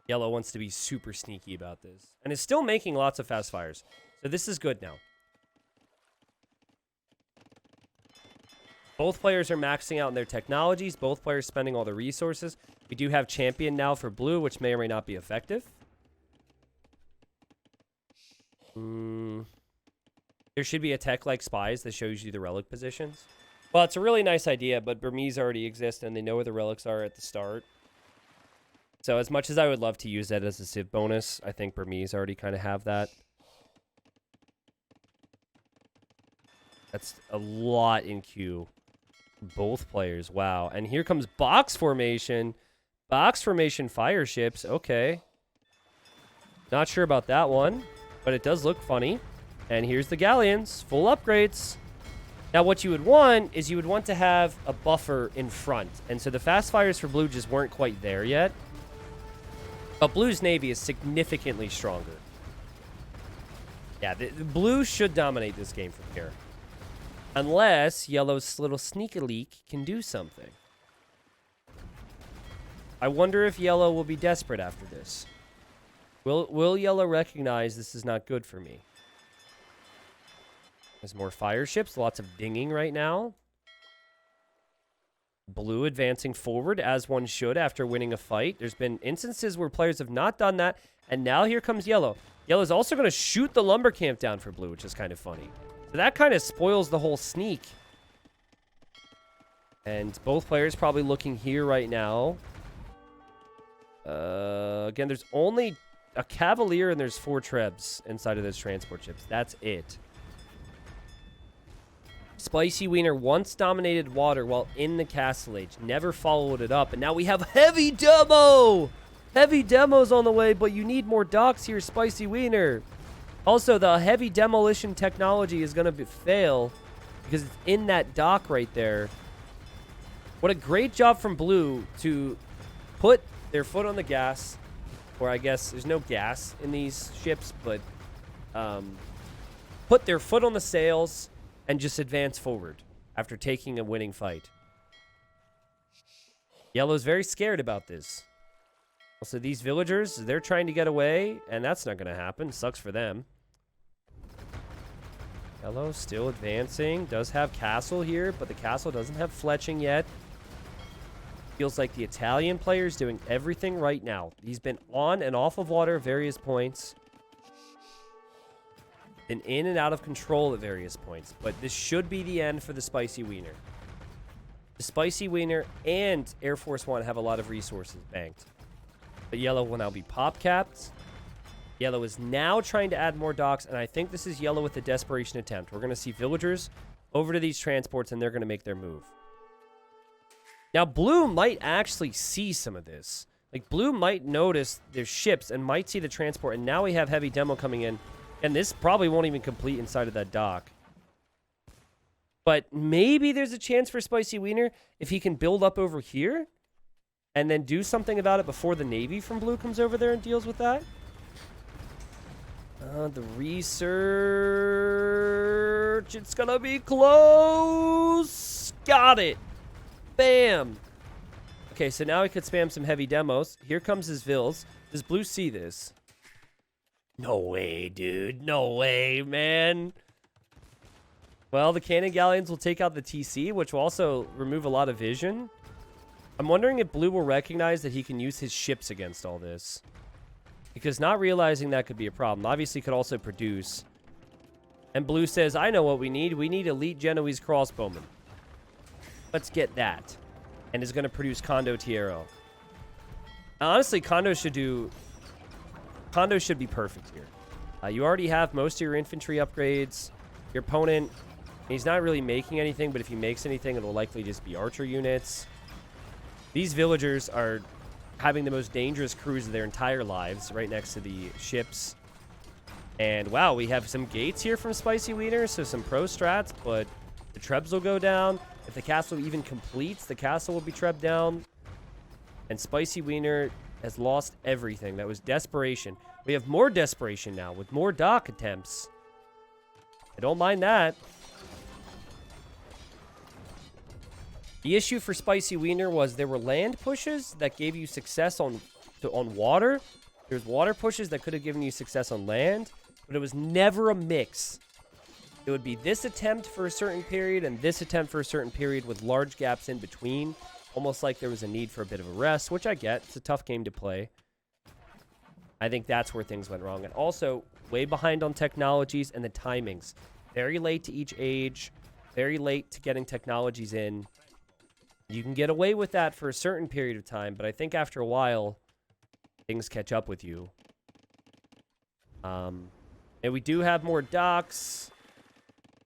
Yellow wants to be super sneaky about this. And is still making lots of fast fires. So this is good now. Both players are maxing out in their technologies. Both players spending all the resources. We do have champion now for Blue, which may or may not be effective. There should be a tech like Spies that shows you the relic positions. Well, it's a really nice idea, but Burmese already exist and they know where the relics are at the start. So as much as I would love to use that as a civ bonus, I think Burmese already kind of have that. That's a lot in queue. Both players, wow. And here comes box formation. Box formation fire ships, okay. Not sure about that one, but it does look funny. And here's the galleons, full upgrades. Now, what you would want is you would want to have a buffer in front. And so the fast fires for blue just weren't quite there yet. But blue's navy is significantly stronger. Yeah, the blue should dominate this game from here. Unless yellow's little sneaky leak can do something. I wonder if yellow will be desperate after this. Will yellow recognize this is not good for me? There's more fire ships, lots of dinging right now. Blue advancing forward, as one should after winning a fight. There's been instances where players have not done that, and now here comes yellow. Yellow's also going to shoot the lumber camp down for blue, which is kind of funny. So that kind of spoils the whole sneak. And both players probably looking here right now. Again, there's only a Cavalier and there's 4 Trebs inside of those transport ships. That's it. Spicy Wiener once dominated water while in the Castle Age. Never followed it up. And now we have Heavy Demo! Heavy Demo's on the way, but you need more docks here, Spicy Wiener. Also, the heavy demolition technology is going to fail because it's in that dock right there. What a great job from Blue to put their foot on the gas. Or I guess there's no gas in these ships, but put their foot on the sails and just advance forward after taking a winning fight. Yellow's very scared about this. Also, these villagers, they're trying to get away, and that's not going to happen. Sucks for them. Yellow still advancing. Does have castle here, but the castle doesn't have fletching yet. Feels like the Italian player is doing everything right now. He's been on and off of water at various points. Been in and out of control at various points. But this should be the end for the Spicy Wiener. The Spicy Wiener and Air Force One have a lot of resources banked. But yellow will now be pop capped. Yellow is now trying to add more docks, and I think this is yellow with a desperation attempt. We're going to see villagers over to these transports, and they're going to make their move. Now, blue might actually see some of this. Like, blue might notice their ships and might see the transport, and now we have heavy demo coming in, and this probably won't even complete inside of that dock. But maybe there's a chance for Spicy Wiener if he can build up over here and then do something about it before the Navy from blue comes over there and deals with that. The research. It's gonna be close. Got it. Bam. Okay, so now we could spam some heavy demos. Here comes his vills. Does blue see this? No way, dude. No way, man. Well, the cannon galleons will take out the TC, which will also remove a lot of vision. I'm wondering if blue will recognize that he can use his ships against all this. Because not realizing that could be a problem. Obviously, could also produce. And blue says, I know what we need. We need elite Genoese crossbowmen. Let's get that. And is going to produce Condottiero. Honestly, Condo should be perfect here. You already have most of your infantry upgrades. Your opponent, he's not really making anything, but if he makes anything, it'll likely just be archer units. These villagers are having the most dangerous crews of their entire lives right next to the ships. And wow, we have some gates here from Spicy Wiener, so some pro strats, but the trebs will go down. If the castle even completes, the castle will be trebbed down. And Spicy Wiener has lost everything. That was desperation. We have more desperation now with more dock attempts. I don't mind that. The issue for Spicy Wiener was there were land pushes that gave you success on water. There's water pushes that could have given you success on land, but it was never a mix. It would be this attempt for a certain period and this attempt for a certain period with large gaps in between, almost like there was a need for a bit of a rest, which I get. It's a tough game to play. I think that's where things went wrong. And also, way behind on technologies and the timings. Very late to each age, very late to getting technologies in. You can get away with that for a certain period of time, but I think after a while, things catch up with you. And we do have more docks.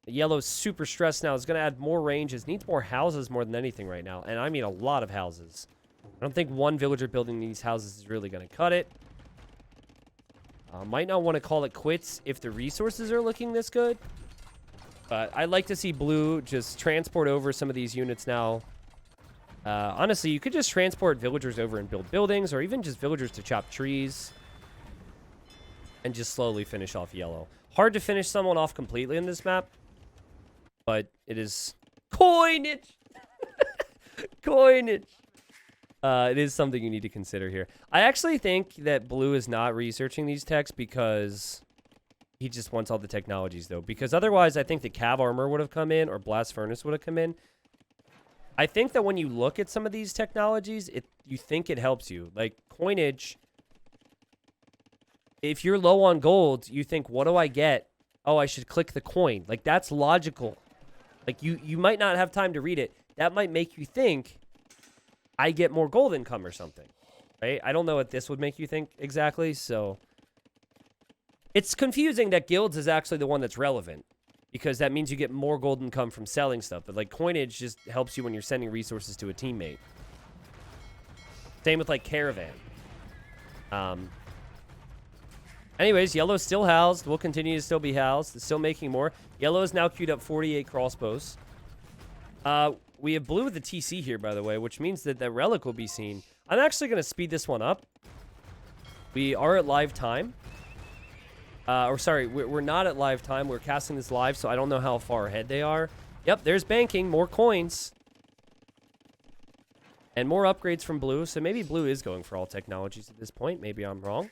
The yellow's super stressed now. It's going to add more ranges. Needs more houses more than anything right now. And I mean a lot of houses. I don't think one villager building these houses is really going to cut it. Might not want to call it quits if the resources are looking this good. But I'd like to see blue just transport over some of these units now. Honestly, you could just transport villagers over and build buildings, or even just villagers to chop trees. And just slowly finish off yellow. Hard to finish someone off completely in this map. But it is coinage. Coinage. It is something you need to consider here. I actually think that blue is not researching these techs because he just wants all the technologies, though. Because otherwise, I think the cav armor would have come in, or blast furnace would have come in. I think that when you look at some of these technologies, you think it helps you. Like, coinage, if you're low on gold, you think, what do I get? Oh, I should click the coin. Like, that's logical. Like, you might not have time to read it. That might make you think, I get more gold income or something. Right? I don't know what this would make you think exactly, so... It's confusing that guilds is actually the one that's relevant. Because that means you get more gold income from selling stuff. But, like, coinage just helps you when you're sending resources to a teammate. Same with, like, caravan. Anyways, yellow's still housed. Will continue to still be housed. It's still making more. Yellow is now queued up 48 crossbows. We have blue with the TC here, by the way, which means that the relic will be seen. I'm actually going to speed this one up. We are at live time. Or sorry, we're not at live time. We're casting this live, so I don't know how far ahead they are. Yep, there's banking. More coins. And more upgrades from blue. So maybe blue is going for all technologies at this point. Maybe I'm wrong.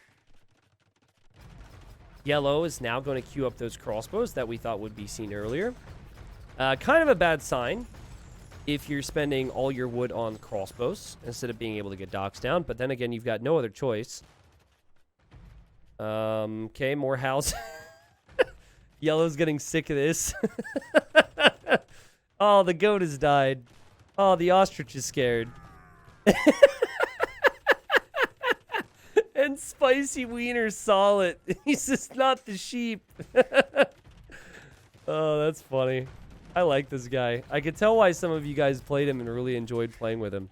Yellow is now going to queue up those crossbows that we thought would be seen earlier. Kind of a bad sign if you're spending all your wood on crossbows instead of being able to get docks down. But then again, you've got no other choice. Okay, more house. Yellow's getting sick of this. Oh, the goat has died. Oh, the ostrich is scared. And Spicy Wiener saw it. He's just not the sheep. Oh, that's funny. I like this guy. I could tell why some of you guys played him and really enjoyed playing with him.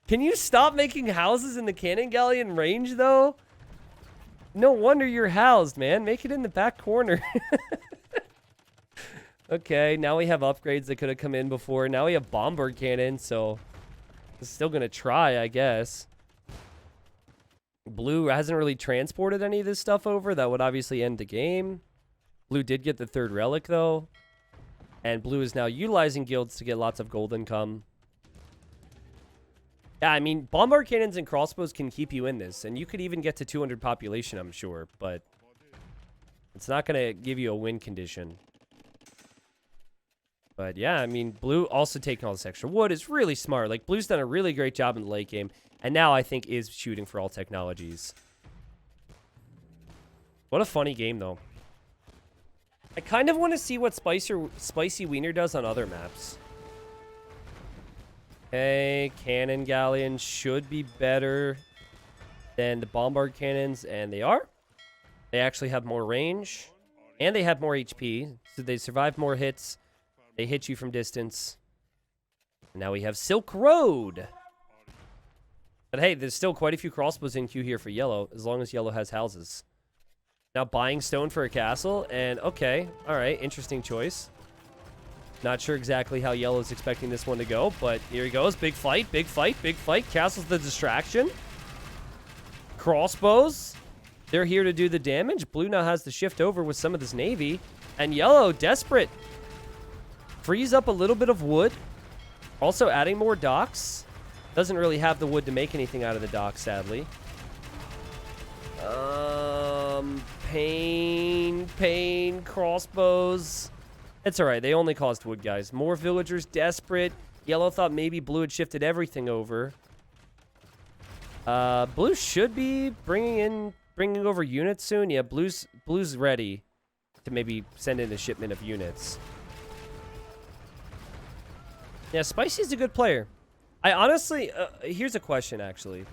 Can you stop making houses in the cannon galleon range, though? No wonder you're housed, man. Make it in the back corner. Okay, now we have upgrades that could have come in before. Now we have bombard cannon, so it's still going to try, I guess. Blue hasn't really transported any of this stuff over. That would obviously end the game. Blue did get the third relic, though. And blue is now utilizing guilds to get lots of gold income. Yeah, I mean, bombard cannons and crossbows can keep you in this. And you could even get to 200 population, I'm sure. But it's not going to give you a win condition. But yeah, I mean, blue also taking all this extra wood is really smart. Like, blue's done a really great job in the late game. And now I think is shooting for all technologies. What a funny game, though. I kind of want to see what Spicy Wiener does on other maps. Okay, cannon galleons should be better than the bombard cannons, and they are. They actually have more range, and they have more HP, so they survive more hits. They hit you from distance. Now we have Silk Road. But hey, there's still quite a few crossbows in queue here for yellow, as long as yellow has houses. Now buying stone for a castle, and okay, all right, interesting choice. Not sure exactly how yellow's expecting this one to go, but here he goes. Big fight, big fight, big fight. Castle's the distraction. Crossbows, they're here to do the damage. Blue now has to shift over with some of this navy, and yellow, desperate. Frees up a little bit of wood. Also adding more docks. Doesn't really have the wood to make anything out of the docks, sadly. Pain, crossbows. It's alright, they only cost wood, guys. More villagers, desperate. Yellow thought maybe blue had shifted everything over. Blue should be bringing over units soon. Yeah, blue's ready to maybe send in a shipment of units. Yeah, Spicy's a good player. I honestly, here's a question, actually.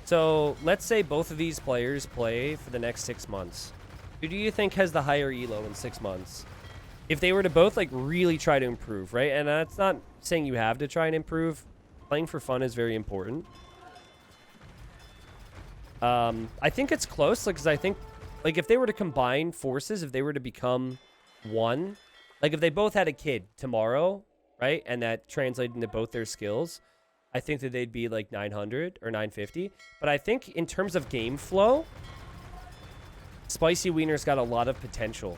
So, let's say both of these players play for the next 6 months. Who do you think has the higher elo in 6 months? If they were to both, like, really try to improve, right? And that's not saying you have to try and improve. Playing for fun is very important. I think it's close, because I think Like, if they were to combine forces, if they were to become one, like, if they both had a kid tomorrow, right, and that translated into both their skills, I think that they'd be, like, 900 or 950. But I think in terms of game flow, Spicy Wiener's got a lot of potential,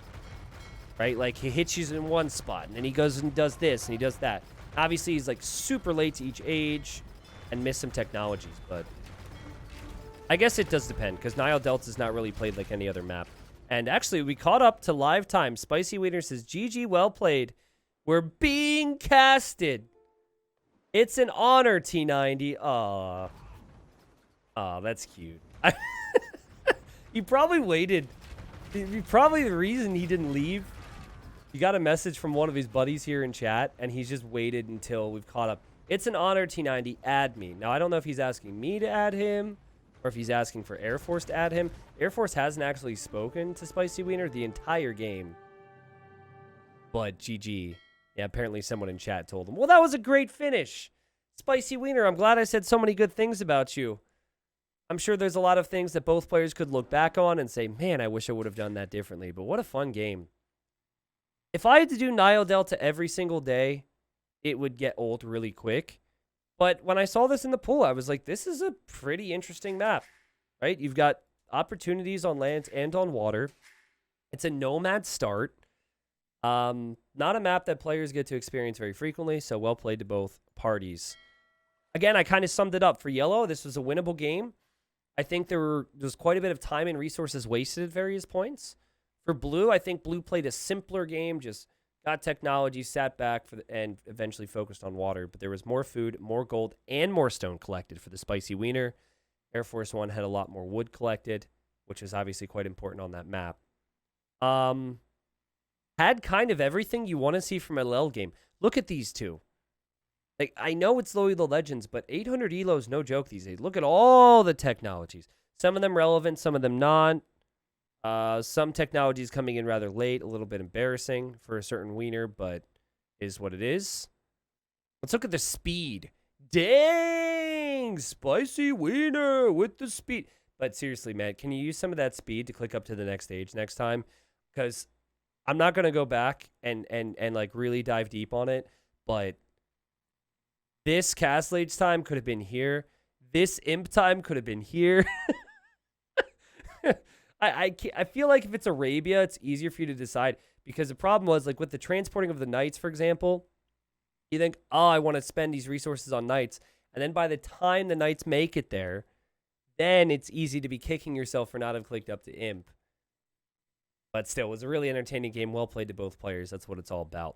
right? Like, he hits you in one spot, and then he goes and does this, and he does that. Obviously, he's, like, super late to each age and missed some technologies, but I guess it does depend, because Nile Delta is not really played like any other map. And actually, we caught up to live time. Spicy Wiener says, GG, well played. We're being casted. It's an honor, T90. Aw. Aw, that's cute. He probably waited. Probably the reason he didn't leave. He got a message from one of his buddies here in chat, and he's just waited until we've caught up. It's an honor, T90. Add me. Now, I don't know if he's asking me to add him or if he's asking for Air Force to add him. Air Force hasn't actually spoken to Spicy Wiener the entire game. But GG. Yeah, apparently someone in chat told him, well, that was a great finish. Spicy Wiener, I'm glad I said so many good things about you. I'm sure there's a lot of things that both players could look back on and say, man, I wish I would have done that differently. But what a fun game. If I had to do Nile Delta every single day, it would get old really quick. But when I saw this in the pool, I was like, this is a pretty interesting map, right? You've got opportunities on land and on water. It's a nomad start. Not a map that players get to experience very frequently, so well played to both parties. Again, I kind of summed it up. For yellow, this was a winnable game. I think there was quite a bit of time and resources wasted at various points. For blue, I think blue played a simpler game, just got technology, sat back, and eventually focused on water. But there was more food, more gold, and more stone collected for the Spicy Wiener. Air Force One had a lot more wood collected, which is obviously quite important on that map. Had kind of everything you want to see from a LEL game. Look at these two. Like, I know it's Low Elo Legends, but 800 Elo is no joke these days. Look at all the technologies. Some of them relevant, some of them not. Some technologies coming in rather late, a little bit embarrassing for a certain wiener, but is what it is. Let's look at the speed. Dang! Spicy Wiener with the speed. But seriously, man, can you use some of that speed to click up to the next stage next time? Because I'm not going to go back and like really dive deep on it, but this Castle Age time could have been here. This Imp time could have been here. I feel like if it's Arabia, it's easier for you to decide, because the problem was, like, with the transporting of the knights, for example, you think, oh, I want to spend these resources on knights, and then by the time the knights make it there, then it's easy to be kicking yourself for not having clicked up to Imp. But still, it was a really entertaining game, well played to both players. That's what it's all about.